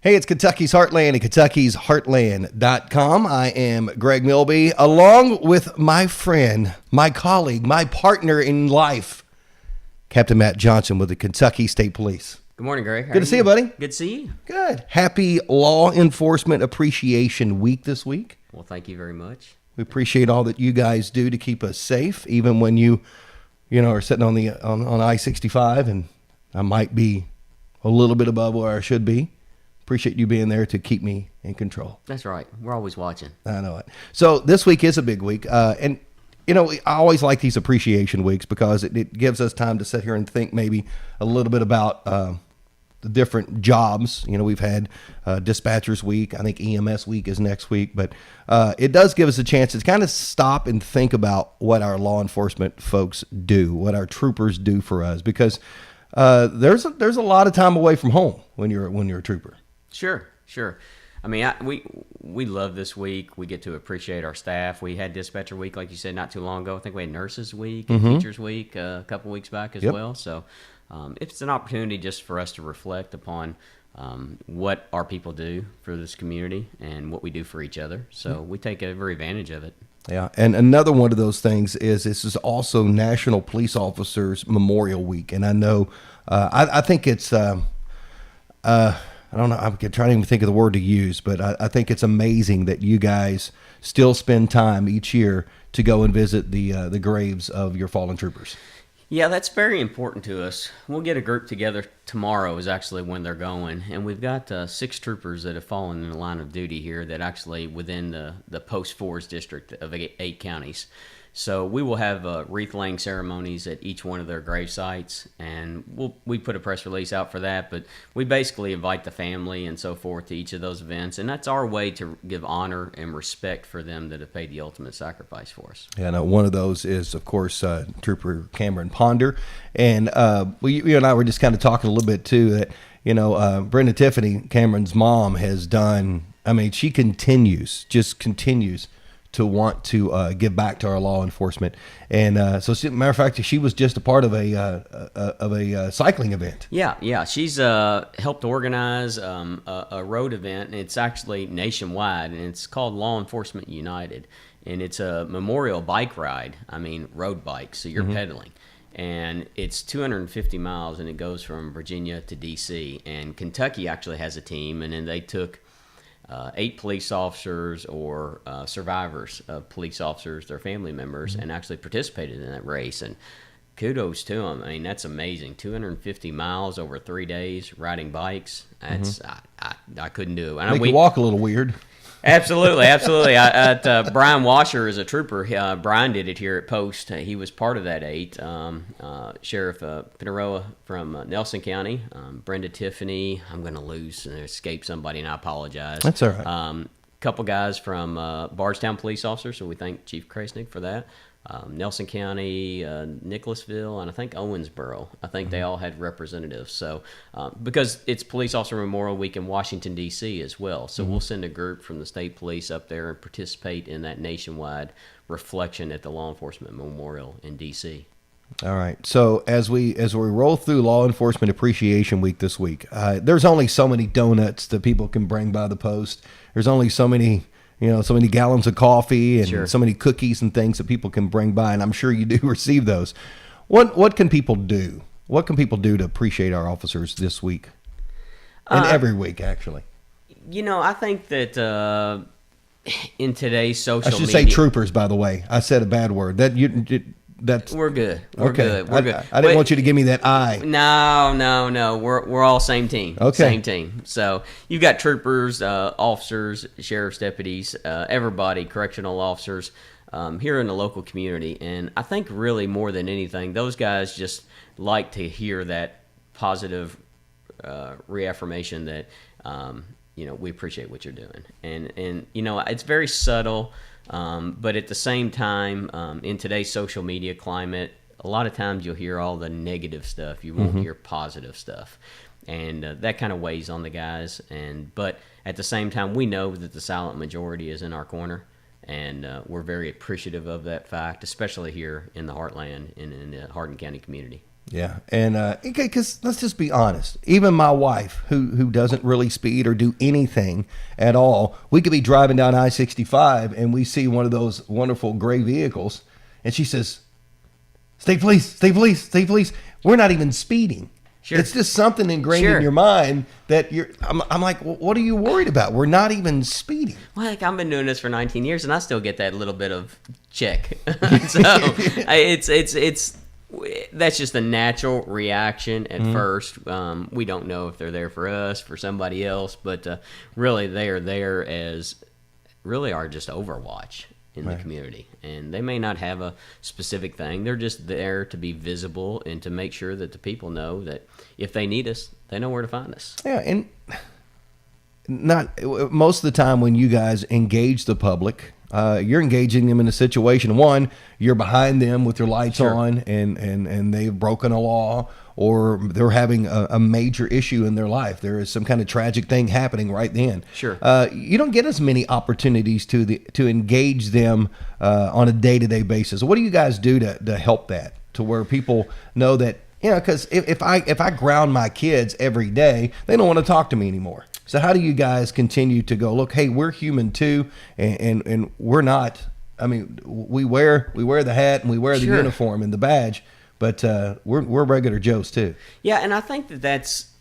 Hey, it's Kentucky's Heartland at Kentucky'sHeartland.com. I am Greg Milby, along with my friend, my colleague, my partner in life, Captain Matt Johnson with the Kentucky State Police. Good morning, Greg. Good to see you, buddy. Good to see you. Good. Happy Law Enforcement Appreciation Week this week. Well, thank you very much. We appreciate all that you guys do to keep us safe, even when you are sitting on I-65, and I might be a little bit above where I should be. Appreciate you being there to keep me in control. That's right. We're always watching. I know it. So this week is a big week. I always like these appreciation weeks because it gives us time to sit here and think maybe a little bit about the different jobs. We've had Dispatchers Week. I think EMS Week is next week. But it does give us a chance to kind of stop and think about what our law enforcement folks do, what our troopers do for us. Because there's a lot of time away from home when you're a trooper. Sure. I mean, we love this week. We get to appreciate our staff. We had Dispatcher Week, like you said, not too long ago. I think we had Nurses Week and Teachers Week a couple weeks back as well. So it's an opportunity just for us to reflect upon what our people do for this community and what we do for each other. So we take every advantage of it. Yeah, and another one of those things is this is also National Police Officers Memorial Week, and I know I think it's I don't know. I'm trying to even think of the word to use, but I think it's amazing that you guys still spend time each year to go and visit the graves of your fallen troopers. Yeah, that's very important to us. We'll get a group together tomorrow is actually when they're going, and we've got 6 troopers that have fallen in the line of duty here that actually within the Post 4's district of 8 counties. So we will have wreath-laying ceremonies at each one of their grave sites, and we put a press release out for that, but we basically invite the family and so forth to each of those events, and that's our way to give honor and respect for them that have paid the ultimate sacrifice for us. Yeah, no, one of those is, of course, Trooper Cameron Ponder, and you and I were just kind of talking a little bit, too, that, Brenda Tiffany, Cameron's mom, has done, she continues to want to give back to our law enforcement, and matter of fact, she was just a part of a cycling event. Yeah, she's helped organize a road event, and it's actually nationwide, and it's called Law Enforcement United, and it's a memorial bike ride. Road bikes, so you're pedaling, and it's 250 miles, and it goes from Virginia to D.C. And Kentucky actually has a team, and then they took 8 police officers or survivors of police officers, their family members, and actually participated in that race. And kudos to them. That's amazing. 250 miles over 3 days riding bikes. That's I couldn't do it. Make you walk a little weird. Absolutely. Brian Washer is a trooper. Brian did it here at Post. He was part of that 8. Sheriff Pineroa from Nelson County. Brenda Tiffany. I'm going to lose and escape somebody, and I apologize. That's all right. Couple guys from Bardstown police officers, so we thank Chief Krasnick for that. Nelson County, Nicholasville, and I think Owensboro. I think they all had representatives. So, because it's Police Officer Memorial Week in Washington, D.C. as well. So we'll send a group from the state police up there and participate in that nationwide reflection at the Law Enforcement Memorial in D.C. All right. So as we roll through Law Enforcement Appreciation Week this week, there's only so many donuts that people can bring by the post. There's only so many gallons of coffee and so many cookies and things that people can bring by, and I'm sure you do receive those. What can people do? What can people do to appreciate our officers this week and every week, actually? I think that in today's social media... I should say troopers, by the way. I said a bad word. We're good. We're good. I didn't want you to give me that eye. No. We're all same team. Okay. Same team. So you've got troopers, officers, sheriff's deputies, everybody, correctional officers here in the local community. And I think really more than anything, those guys just like to hear that positive reaffirmation that we appreciate what you're doing. And it's very subtle. But at the same time, in today's social media climate, a lot of times you'll hear all the negative stuff. You won't hear positive stuff. And that kind of weighs on the guys. But at the same time, we know that the silent majority is in our corner. And we're very appreciative of that fact, especially here in the Heartland and in the Hardin County community. Yeah, and because let's just be honest, even my wife, who doesn't really speed or do anything at all, we could be driving down I-65 and we see one of those wonderful gray vehicles, and she says, "Stay, please, stay, please, stay, please." We're not even speeding. Sure. It's just something ingrained in your mind that you're. I'm like, well, what are you worried about? We're not even speeding. Well, like, I've been doing this for 19 years, and I still get that little bit of check. So it's that's just a natural reaction at first. We don't know if they're there for us, for somebody else, but really they are there as really are just Overwatch in the community. And they may not have a specific thing. They're just there to be visible and to make sure that the people know that if they need us, they know where to find us. Yeah, and not most of the time when you guys engage the public, you're engaging them in a situation. One, you're behind them with your lights on, and they've broken a law, or they're having a major issue in their life. There is some kind of tragic thing happening right then. Sure. You don't get as many opportunities to engage them on a day-to-day basis. What do you guys do to help that, to where people know that, because if I ground my kids every day, they don't want to talk to me anymore. So how do you guys continue to go, look, hey, we're human too, and we're not. I mean, we wear the hat and we wear the uniform and the badge, but we're regular Joes too. Yeah, and I think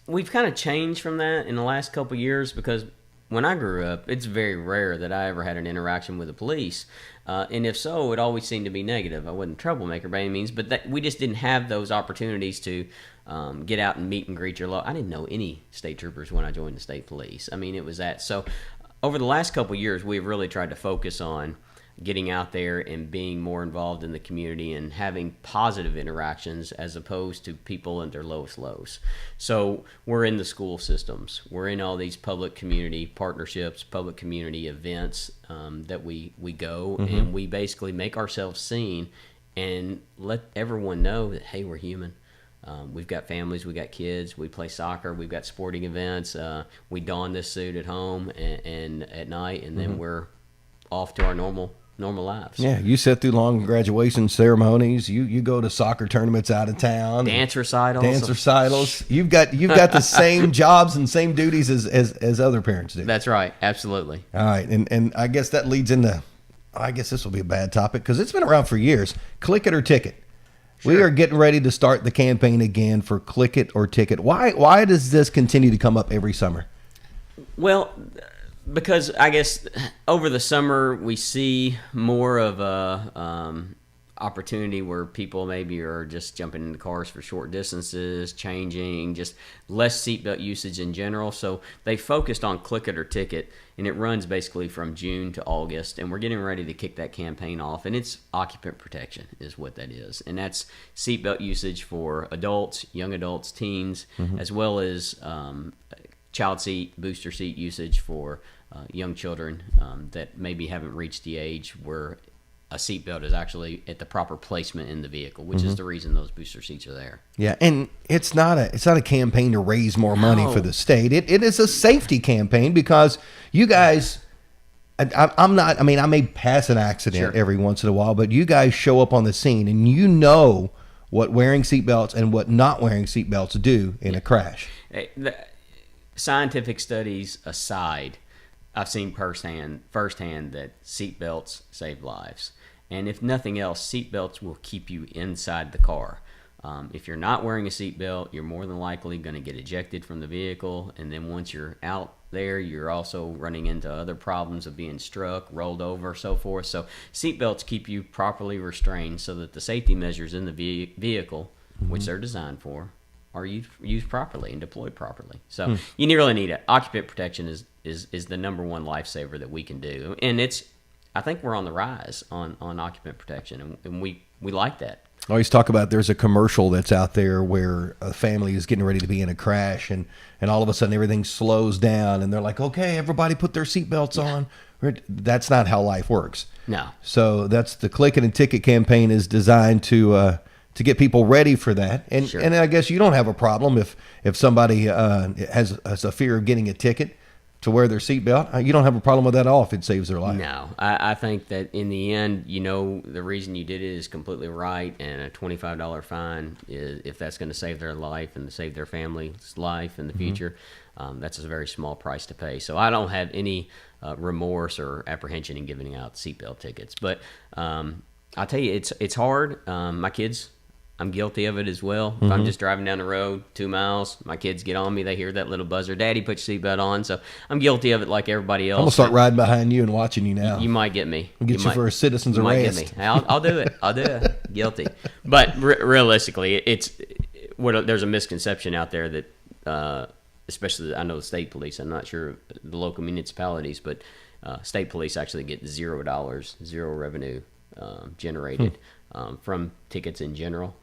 we've kind of changed from that in the last couple of years, because when I grew up, it's very rare that I ever had an interaction with the police. And if so, it always seemed to be negative. I wasn't a troublemaker by any means, but we just didn't have those opportunities to get out and meet and greet your I didn't know any state troopers when I joined the state police. I mean, it was that. So over the last couple of years, we've really tried to focus on getting out there and being more involved in the community and having positive interactions as opposed to people at their lowest lows. So we're in the school systems. We're in all these public community partnerships, public community events that we go, and we basically make ourselves seen and let everyone know that, hey, we're human. We've got families, we got kids, we play soccer, we've got sporting events. We don this suit at home and at night, and then we're off to our normal lives. Yeah, you sit through long graduation ceremonies. You go to soccer tournaments out of town. Dance recitals. You've got the same jobs and same duties as other parents do. That's right. Absolutely. All right, and I guess that leads into, I guess this will be a bad topic because it's been around for years. Click it or ticket. Sure. We are getting ready to start the campaign again for Click It or Ticket. Why does this continue to come up every summer? Well, because I guess over the summer we see more of a opportunity where people maybe are just jumping into cars for short distances, changing, just less seatbelt usage in general. So they focused on Click It or Ticket, and it runs basically from June to August, and we're getting ready to kick that campaign off, and it's occupant protection is what that is. And that's seatbelt usage for adults, young adults, teens, as well as child seat, booster seat usage for young children that maybe haven't reached the age where a seatbelt is actually at the proper placement in the vehicle, which is the reason those booster seats are there. Yeah, and it's not a campaign to raise more money for the state. It is a safety campaign because you guys, I may pass an accident every once in a while, but you guys show up on the scene and you know what wearing seatbelts and what not wearing seatbelts do in a crash. Scientific studies aside, I've seen firsthand that seatbelts save lives. And if nothing else, seatbelts will keep you inside the car. If you're not wearing a seatbelt, you're more than likely going to get ejected from the vehicle. And then once you're out there, you're also running into other problems of being struck, rolled over, so forth. So seatbelts keep you properly restrained so that the safety measures in the vehicle, which they're designed for, are used properly and deployed properly. So you really need it. Occupant protection is the number one lifesaver that we can do. And I think we're on the rise on occupant protection, and we like that. I always talk about there's a commercial that's out there where a family is getting ready to be in a crash, and all of a sudden everything slows down, and they're like, okay, everybody put their seatbelts on. That's not how life works. No. So that's the Click It and Ticket campaign is designed to get people ready for that. And and I guess you don't have a problem if somebody has a fear of getting a ticket. to wear their seatbelt, you don't have a problem with that at all if it saves their life. No, I think that in the end, the reason you did it is completely right, and a $25 fine is, if that's going to save their life and to save their family's life in the future, that's a very small price to pay. So I don't have any remorse or apprehension in giving out seatbelt tickets. But I'll tell you, it's hard. My kids, I'm guilty of it as well. If I'm just driving down the road 2 miles, my kids get on me. They hear that little buzzer, "Daddy, put your seatbelt on." So I'm guilty of it like everybody else. I'm going to start riding behind you and watching you now. You might get me. I'll get you for a citizen's arrest. Might get me. I'll do it. I'll do it. Guilty. But realistically, there's a misconception out there that, especially I know the state police, I'm not sure the local municipalities, but state police actually get $0, zero revenue generated from tickets in general.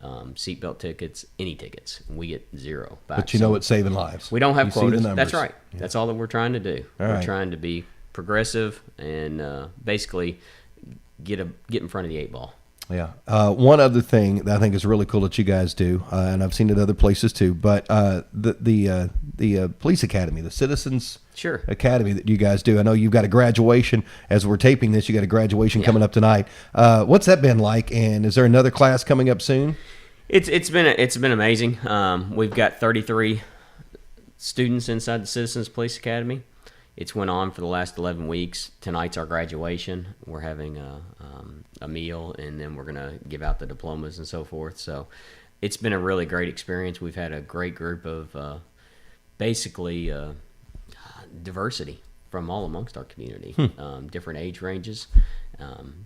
Seatbelt tickets, any tickets, we get zero back. But it's saving lives. We don't have quotas. See the That's right. Yeah. That's all that we're trying to do. We're trying to be progressive and basically get in front of the 8 ball. Yeah. One other thing that I think is really cool that you guys do, and I've seen it other places too, but the police academy, the Citizens Academy that you guys do. I know you've got a graduation. As we're taping this, you got a graduation coming up tonight. What's that been like? And is there another class coming up soon? It's been amazing. We've got 33 students inside the Citizens Police Academy. It's went on for the last 11 weeks. Tonight's our graduation. We're having a meal, and then we're going to give out the diplomas and so forth. So it's been a really great experience. We've had a great group of basically diversity from all amongst our community, different age ranges,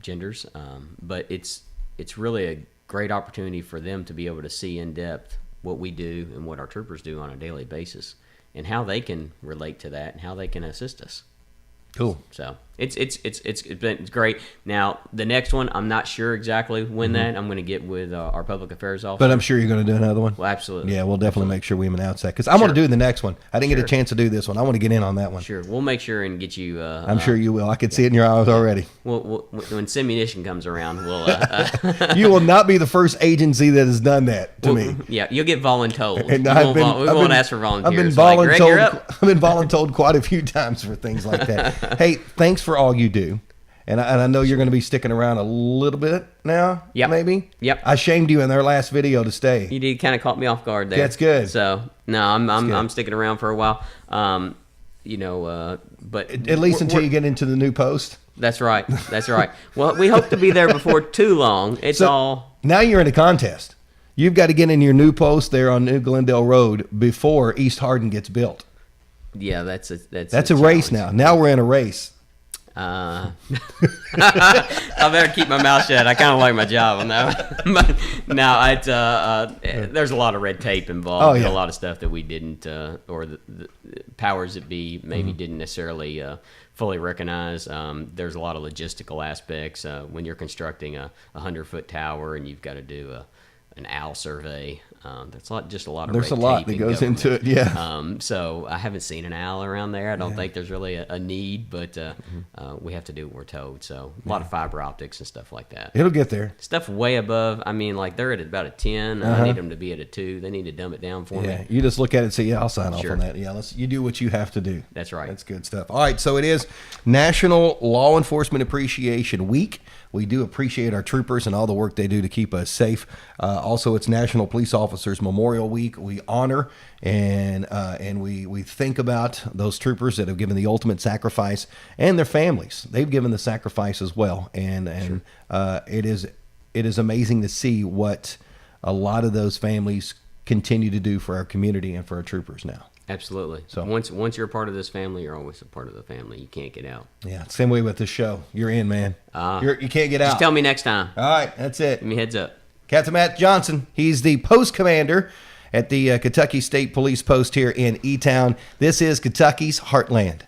genders. But it's really a great opportunity for them to be able to see in depth what we do and what our troopers do on a daily basis, and how they can relate to that and how they can assist us. Cool. So it's been great. Now the next one, I'm not sure exactly when that. I'm going to get with our public affairs officer. But I'm sure you're going to do another one. Well, absolutely. Yeah, we'll definitely make sure we announce that, because I want to do the next one. I didn't get a chance to do this one. I want to get in on that one. Sure, we'll make sure and get you. I'm sure you will. I can see it in your eyes already. Well, when Simunition comes around, we'll. You will not be the first agency that has done that to me. Yeah, you'll get voluntold. And we won't ask for volunteers. I've been voluntold quite a few times for things like that. Hey, thanks for all you do. And I know you're going to be sticking around a little bit now, maybe? Yep. I shamed you in their last video to stay. You did kind of caught me off guard there. That's good. So, no, I'm sticking around for a while. But at least until you get into the new post. That's right. That's right. Well, we hope to be there before too long. Now you're in a contest. You've got to get in your new post there on New Glendale Road before East Hardin gets built. Yeah, that's a race now. Now we're in a race. I better keep my mouth shut. I kind of like my job on that. But no, there's a lot of red tape involved. A lot of stuff that we didn't, or the powers that be maybe didn't necessarily fully recognize. There's a lot of logistical aspects when you're constructing a 100-foot tower and you've got to do an owl survey. That's just a lot of There's red a lot tape that goes into it, yeah. So I haven't seen an owl around there. I don't think there's really a need, but we have to do what we're told. So a lot of fiber optics and stuff like that. It'll get there. Stuff way above. I mean, like they're at about a 10. I need them to be at a 2. They need to dumb it down for me. Yeah, you just look at it and say, yeah, I'll sign off on that. Yeah, you do what you have to do. That's right. That's good stuff. All right, so it is National Law Enforcement Appreciation Week. We do appreciate our troopers and all the work they do to keep us safe. Also, it's National Police Officers Memorial Week. We honor and we think about those troopers that have given the ultimate sacrifice, and their families. They've given the sacrifice as well, and it is amazing to see what a lot of those families continue to do for our community and for our troopers now. Absolutely. So once you're a part of this family, you're always a part of the family. You can't get out. Yeah, same way with this show. You're in, man. You can't get out. Just tell me next time. All right, that's it. Give me a heads up. Captain Matt Johnson. He's the post commander at the Kentucky State Police Post here in E-Town. This is Kentucky's Heartland.